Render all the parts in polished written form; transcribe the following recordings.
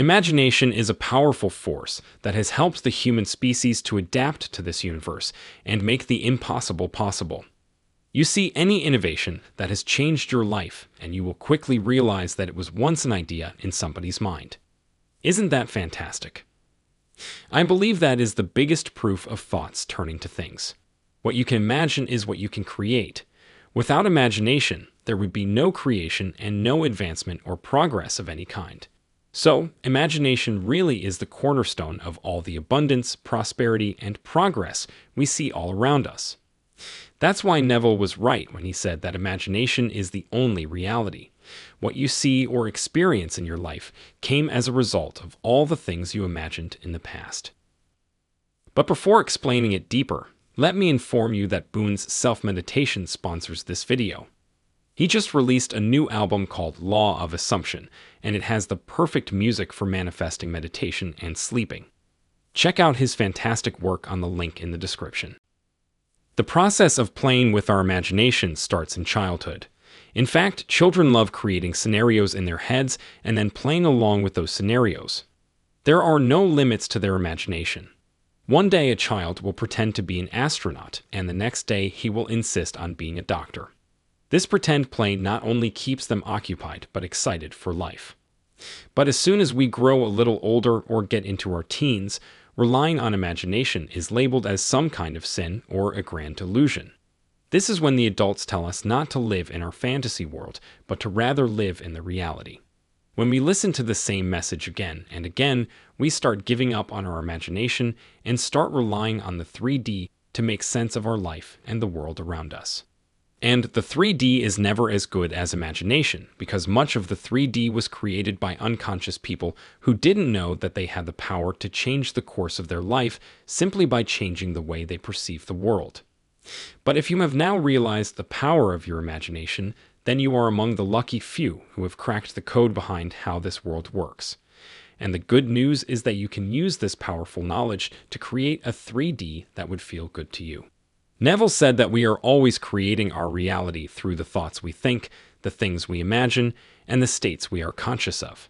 Imagination is a powerful force that has helped the human species to adapt to this universe and make the impossible possible. You see any innovation that has changed your life, and you will quickly realize that it was once an idea in somebody's mind. Isn't that fantastic? I believe that is the biggest proof of thoughts turning to things. What you can imagine is what you can create. Without imagination, there would be no creation and no advancement or progress of any kind. So, imagination really is the cornerstone of all the abundance, prosperity, and progress we see all around us. That's why Neville was right when he said that imagination is the only reality. What you see or experience in your life came as a result of all the things you imagined in the past. But before explaining it deeper, let me inform you that Boone's Self-Meditation sponsors this video. He just released a new album called Law of Assumption, and it has the perfect music for manifesting meditation and sleeping. Check out his fantastic work on the link in the description. The process of playing with our imagination starts in childhood. In fact, children love creating scenarios in their heads and then playing along with those scenarios. There are no limits to their imagination. One day a child will pretend to be an astronaut, and the next day he will insist on being a doctor. This pretend play not only keeps them occupied, but excited for life. But as soon as we grow a little older or get into our teens, relying on imagination is labeled as some kind of sin or a grand delusion. This is when the adults tell us not to live in our fantasy world, but to rather live in the reality. When we listen to the same message again and again, we start giving up on our imagination and start relying on the 3D to make sense of our life and the world around us. And the 3D is never as good as imagination, because much of the 3D was created by unconscious people who didn't know that they had the power to change the course of their life simply by changing the way they perceive the world. But if you have now realized the power of your imagination, then you are among the lucky few who have cracked the code behind how this world works. And the good news is that you can use this powerful knowledge to create a 3D that would feel good to you. Neville said that we are always creating our reality through the thoughts we think, the things we imagine, and the states we are conscious of.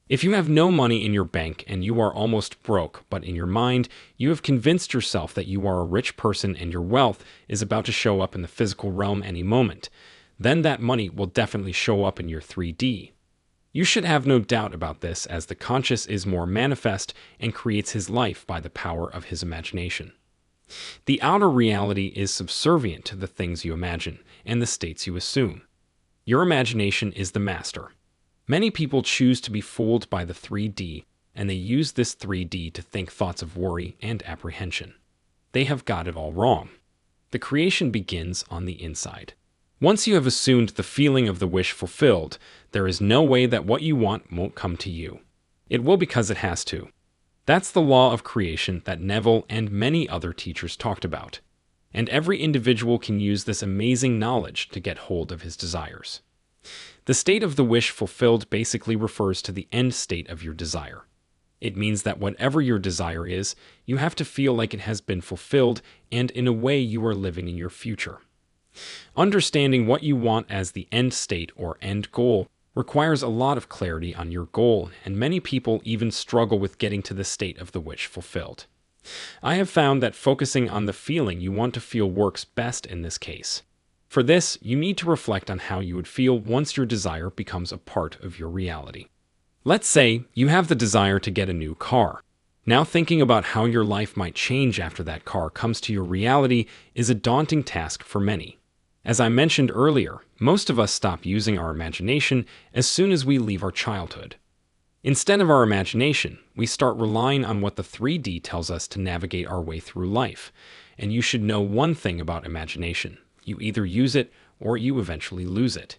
If you have no money in your bank and you are almost broke, but in your mind you have convinced yourself that you are a rich person and your wealth is about to show up in the physical realm any moment, then that money will definitely show up in your 3D. You should have no doubt about this, as the conscious is more manifest and creates his life by the power of his imagination. The outer reality is subservient to the things you imagine and the states you assume. Your imagination is the master. Many people choose to be fooled by the 3D, and they use this 3D to think thoughts of worry and apprehension. They have got it all wrong. The creation begins on the inside. Once you have assumed the feeling of the wish fulfilled, there is no way that what you want won't come to you. It will because it has to. That's the law of creation that Neville and many other teachers talked about. And every individual can use this amazing knowledge to get hold of his desires. The state of the wish fulfilled basically refers to the end state of your desire. It means that whatever your desire is, you have to feel like it has been fulfilled, and in a way you are living in your future. Understanding what you want as the end state or end goal requires a lot of clarity on your goal, and many people even struggle with getting to the state of the wish fulfilled. I have found that focusing on the feeling you want to feel works best in this case. For this, you need to reflect on how you would feel once your desire becomes a part of your reality. Let's say you have the desire to get a new car. Now thinking about how your life might change after that car comes to your reality is a daunting task for many. As I mentioned earlier, most of us stop using our imagination as soon as we leave our childhood. Instead of our imagination, we start relying on what the 3D tells us to navigate our way through life. And you should know one thing about imagination. You either use it or you eventually lose it.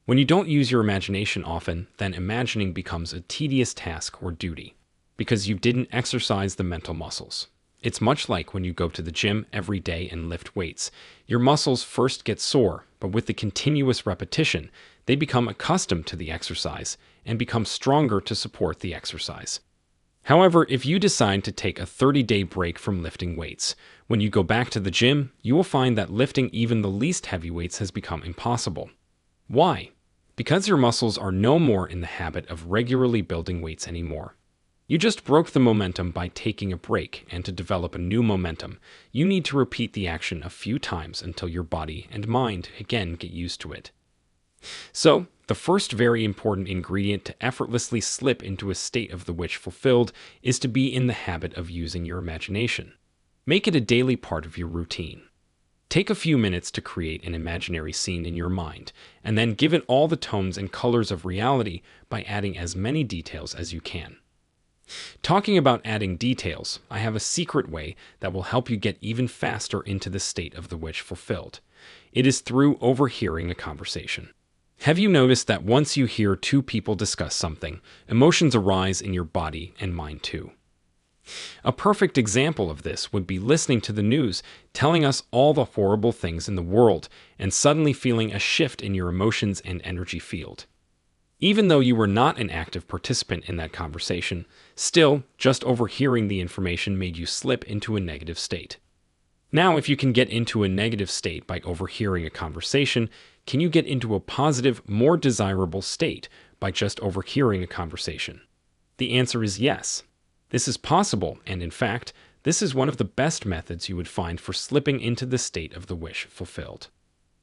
When you don't use your imagination often, then imagining becomes a tedious task or duty, because you didn't exercise the mental muscles. It's much like when you go to the gym every day and lift weights. Your muscles first get sore, but with the continuous repetition, they become accustomed to the exercise and become stronger to support the exercise. However, if you decide to take a 30-day break from lifting weights, when you go back to the gym, you will find that lifting even the least heavy weights has become impossible. Why? because your muscles are no more in the habit of regularly building weights anymore. You just broke the momentum by taking a break, and to develop a new momentum, you need to repeat the action a few times until your body and mind again get used to it. So, the first very important ingredient to effortlessly slip into a state of the wish fulfilled is to be in the habit of using your imagination. Make it a daily part of your routine. Take a few minutes to create an imaginary scene in your mind, and then give it all the tones and colors of reality by adding as many details as you can. Talking about adding details, I have a secret way that will help you get even faster into the state of the wish fulfilled. It is through overhearing a conversation. Have you noticed that once you hear two people discuss something, emotions arise in your body and mind too? A perfect example of this would be listening to the news telling us all the horrible things in the world and suddenly feeling a shift in your emotions and energy field. Even though you were not an active participant in that conversation, still, just overhearing the information made you slip into a negative state. Now, if you can get into a negative state by overhearing a conversation, can you get into a positive, more desirable state by just overhearing a conversation? The answer is yes. This is possible, and in fact, this is one of the best methods you would find for slipping into the state of the wish fulfilled.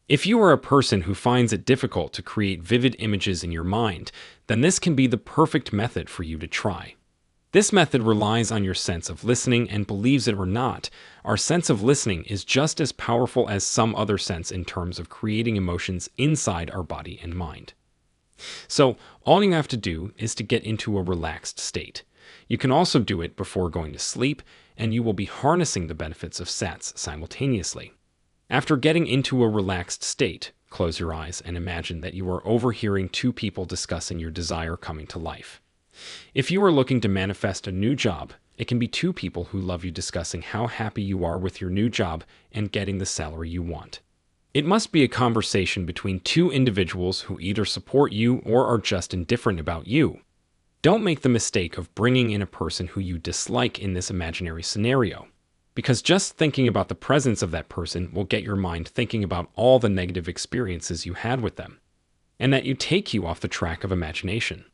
If you are a person who finds it difficult to create vivid images in your mind, then this can be the perfect method for you to try. This method relies on your sense of listening, and believes it or not, our sense of listening is just as powerful as some other sense in terms of creating emotions inside our body and mind. So, all you have to do is to get into a relaxed state. You can also do it before going to sleep, and you will be harnessing the benefits of SATs simultaneously. After getting into a relaxed state, close your eyes and imagine that you are overhearing two people discussing your desire coming to life. If you are looking to manifest a new job, it can be two people who love you discussing how happy you are with your new job and getting the salary you want. It must be a conversation between two individuals who either support you or are just indifferent about you. Don't make the mistake of bringing in a person who you dislike in this imaginary scenario, because just thinking about the presence of that person will get your mind thinking about all the negative experiences you had with them, and that take you off the track of imagination.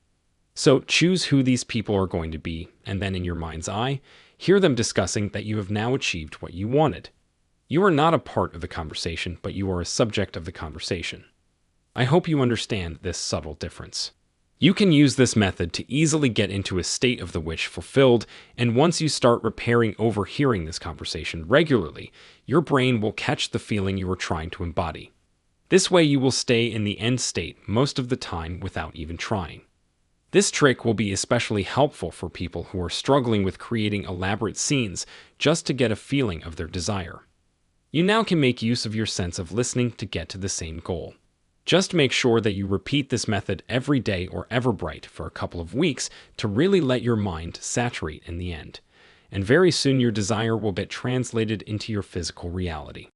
So choose who these people are going to be, and then in your mind's eye, hear them discussing that you have now achieved what you wanted. You are not a part of the conversation, but you are a subject of the conversation. I hope you understand this subtle difference. You can use this method to easily get into a state of the wish fulfilled, and once you start repairing overhearing this conversation regularly, your brain will catch the feeling you are trying to embody. This way you will stay in the end state most of the time without even trying. This trick will be especially helpful for people who are struggling with creating elaborate scenes just to get a feeling of their desire. You now can make use of your sense of listening to get to the same goal. Just make sure that you repeat this method every day or ever bright for a couple of weeks to really let your mind saturate in the end. And very soon your desire will get translated into your physical reality.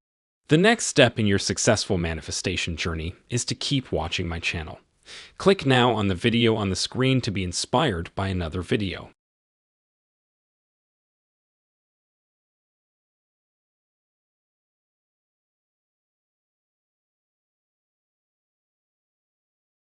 The next step in your successful manifestation journey is to keep watching my channel. Click now on the video on the screen to be inspired by another video.